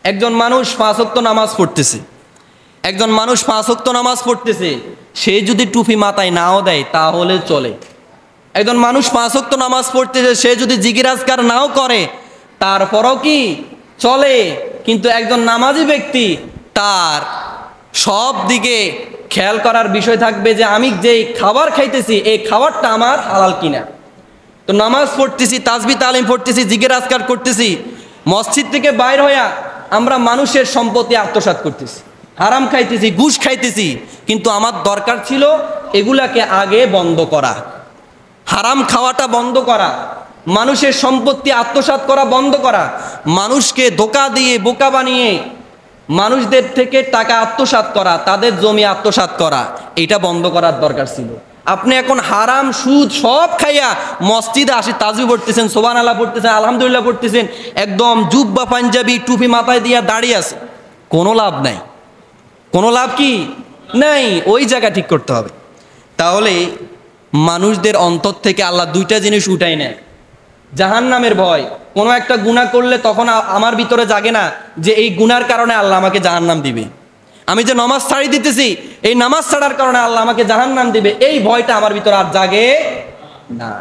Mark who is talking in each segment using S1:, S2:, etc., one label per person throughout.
S1: একজন মানুষ 5 ওয়াক্ত নামাজ পড়তেছে, একজন মানুষ 5 ওয়াক্ত নামাজ পড়তেছে, সে যদি টুপি মাথায় নাও দেয় তাহলে চলে। একজন মানুষ 5 ওয়াক্ত নামাজ পড়তেছে, সে যদি জিকির আজকার নাও করে তারপরও কি চলে। কিন্তু একজন নামাজি ব্যক্তি তার সব দিকে খেয়াল করার বিষয় থাকবে যে আমি যেই খাবার খাইতেছি এই খাবারটা আমার হালাল কিনা। তো নামাজ পড়তেছি, তাসবিহ তালিম পড়তেছি, জিকির আজকার করতেছি, মসজিদ থেকে বাইর হইয়া আমরা মানুষের সম্পত্তি আত্মসাৎ করতেছি, হারাম খাইতেছি, ঘুষ খাইতেছি। কিন্তু আমার দরকার ছিল এগুলাকে আগে বন্ধ করা, হারাম খাওয়াটা বন্ধ করা, মানুষের সম্পত্তি আত্মসাৎ করা বন্ধ করা, মানুষকে ধোঁকা দিয়ে বোকা বানিয়ে মানুষদের থেকে টাকা আত্মসাৎ করা, তাদের জমি আত্মসাৎ করা, এটা বন্ধ করার দরকার ছিল। আপনি এখন হারাম সুদ সব খাইয়া মসজিদে আসি তাসবিহ পড়তেছেন, সুবহানাল্লাহ পড়তেছেন, আলহামদুলিল্লাহ পড়তেছেন, একদম জুব্বা পাঞ্জাবি টুপি মাথায় দিয়া দাঁড়িয়ে আছে, কোনো লাভ নাই। কোনো লাভ কি নাই, ওই জায়গা ঠিক করতে হবে। তাহলে মানুষদের অন্তর থেকে আল্লাহ 2টা জিনিস উঠাই নেয়। জাহান্নামের ভয়, কোনো একটা গুনাহ করলে তখন আমার ভিতরে জাগে না যে এই গুনার কারণে আল্লাহ আমাকে জাহান্নাম দিবে, আমি যে নামাজ ছাড়ি দিতেছি এই নামাজ ছাড়ার কারণে আল্লাহ আমাকে জাহান্নাম দিবে, এই ভয়টা আমার ভিতরে আর জাগে না,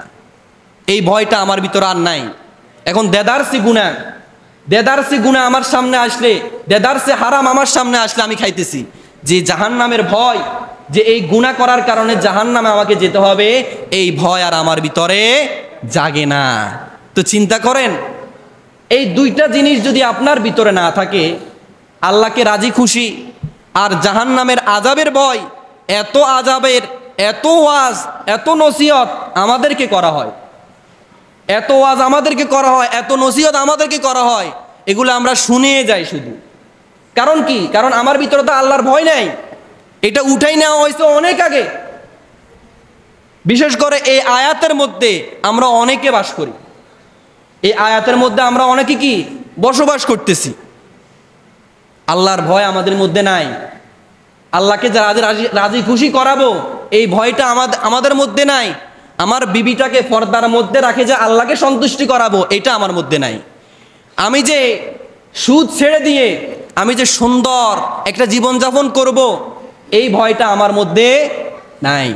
S1: এই ভয়টা আমার ভিতরে আর নাই। এখন দেদারসি গুনাহ আমার সামনে আসলে, দেদারসি হারাম আমার সামনে আসলে আমি খাইতেছি, যে জাহান্নামের ভয়, যে এই গুনাহ করার কারণে জাহান্নামে আমাকে যেতে হবে, এই ভয় আর আমার ভিতরে জাগে না। তো চিন্তা করেন, এই 2টা জিনিস যদি আপনার ভিতরে না থাকে, আল্লাহকে রাজি খুশি আর জাহান্নামের আযাবের ভয়, এত আযাবের, এত ওয়াজ, এত নসিহত আমাদেরকে করা হয়, এত ওয়াজ আমাদেরকে করা হয়, এত নসিহত আমাদেরকে করা হয়, এগুলো আমরা শুনিয়ে যাই শুধু। কারণ কি? কারণ আমার ভিতরে তো আল্লাহর ভয় নাই, এটা উঠাই নেওয়া হয়েছে অনেক আগে। বিশেষ করে এই আয়াতের মধ্যে আমরা অনেকে বাস করি, এই আয়াতের মধ্যে আমরা অনেকে কি বসবাস করতেছি, আল্লাহর ভয় আমাদের মধ্যে নাই। আল্লাহকে রাজি খুশি করাবো এই ভয়টা আমাদের মধ্যে নাই। আমার বিবিটাকে পর্দার মধ্যে রাখে যে আল্লাহকে সন্তুষ্টি করাবো, এটা আমার মধ্যে নাই। আমি যে সুদ ছেড়ে দিয়ে আমি যে সুন্দর একটা জীবনযাপন করব, এই ভয়টা আমার মধ্যে নাই।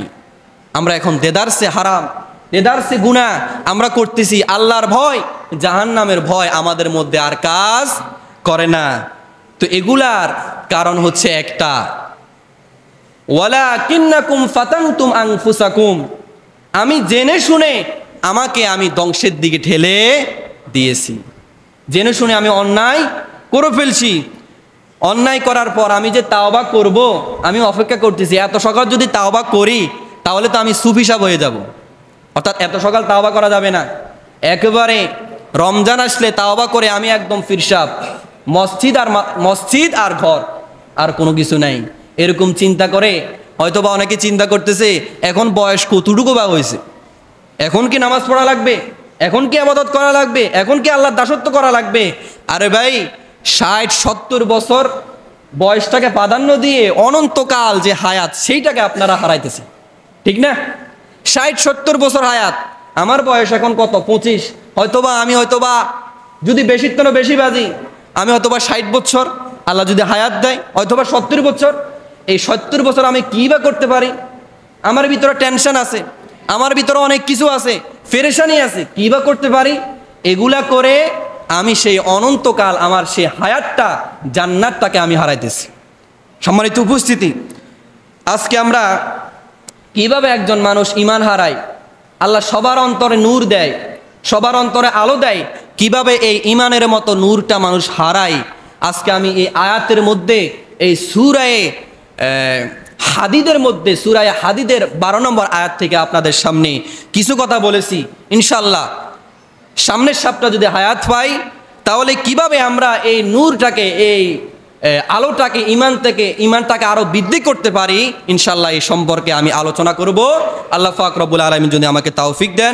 S1: আমরা এখন দেদারসে হারাম, দেদারসে গুনাহ আমরা করতেছি, আল্লাহর ভয়, জাহান্নামের ভয় আমাদের মধ্যে আর কাজ করে না। তো এগুলার কারণ হচ্ছে একটা, ওয়ালাকিন্নাকুম ফাতানতুম আনফুসাকুম, আমি জেনে শুনে আমি ধ্বংসের দিকে ঠেলে দিয়েছি, জেনে শুনে আমি অন্যায় করে ফেলছি। অন্যায় করার পর আমি যে তাওবা করব, আমি অপেক্ষা করতেছি, এত সকাল যদি তাওবা করি তাহলে তো আমি সুফি সাহেব হয়ে যাব। অর্থাৎ এত সকাল তাওবা করা যাবে না, একেবারে রমজান আসলে তাওবা করে আমি একদম ফিরসাব, মসজিদ আর ঘর, আর কোনো কিছু নাই, এরকম চিন্তা করে হয়তোবা অনেকে চিন্তা করতেছে এখন বয়স কতটুকু বা হয়েছে, এখন কি নামাজ পড়া লাগবে, এখন কি ইবাদত করা লাগবে, এখন কি আল্লাহর দাসত্ব করা লাগবে। আরে ভাই, 60-70 বছর বয়সটাকে প্রাধান্য দিয়ে অনন্তকাল যে হায়াত, সেইটাকে আপনারা হারাইতেছে, ঠিক না? 60-70 বছর হায়াত, আমার বয়স এখন কত, 25, আমি হয়তোবা যদি বেশির থেকে বেশি বাজি, আমি হয়তোবা 60 বছর, আল্লাহ যদি হায়াত দেয় হয়তোবা 70 বছর। এই 70 বছর আমি কী বা করতে পারি? আমার ভিতরে টেনশন আছে, আমার ভিতরে অনেক কিছু আছে, পেরেশানি আছে, কী বা করতে পারি? এগুলা করে আমি সেই অনন্তকাল আমার সেই হায়াতটা, জান্নাতটাকে আমি হারাইতেছি। সম্মানিত উপস্থিতি, আজকে আমরা কিভাবে একজন মানুষ ঈমান হারায়, আল্লাহ সবার অন্তরে নূর দেয়, সবার অন্তরে আলো দেয়, কিভাবে এই ঈমানের মতো নূরটা মানুষ হারায়, আজকে আমি এই আয়াতের মধ্যে, এই সূরায়ে হাদিদের মধ্যে, সূরায়ে হাদিদের 12 নম্বর আয়াত থেকে আপনাদের সামনে কিছু কথা বলেছি। ইনশাআল্লাহ সামনের সপ্তাহে যদি হায়াত পাই, তাহলে কিভাবে আমরা এই নূরটাকে, এই আলোটাকে, ঈমানটাকে আরো বৃদ্ধি করতে পারি, ইনশাআল্লাহ এই সম্পর্কে আমি আলোচনা করব। আল্লাহ পাক রব্বুল আলামিন যদি আমাকে তৌফিক দেন।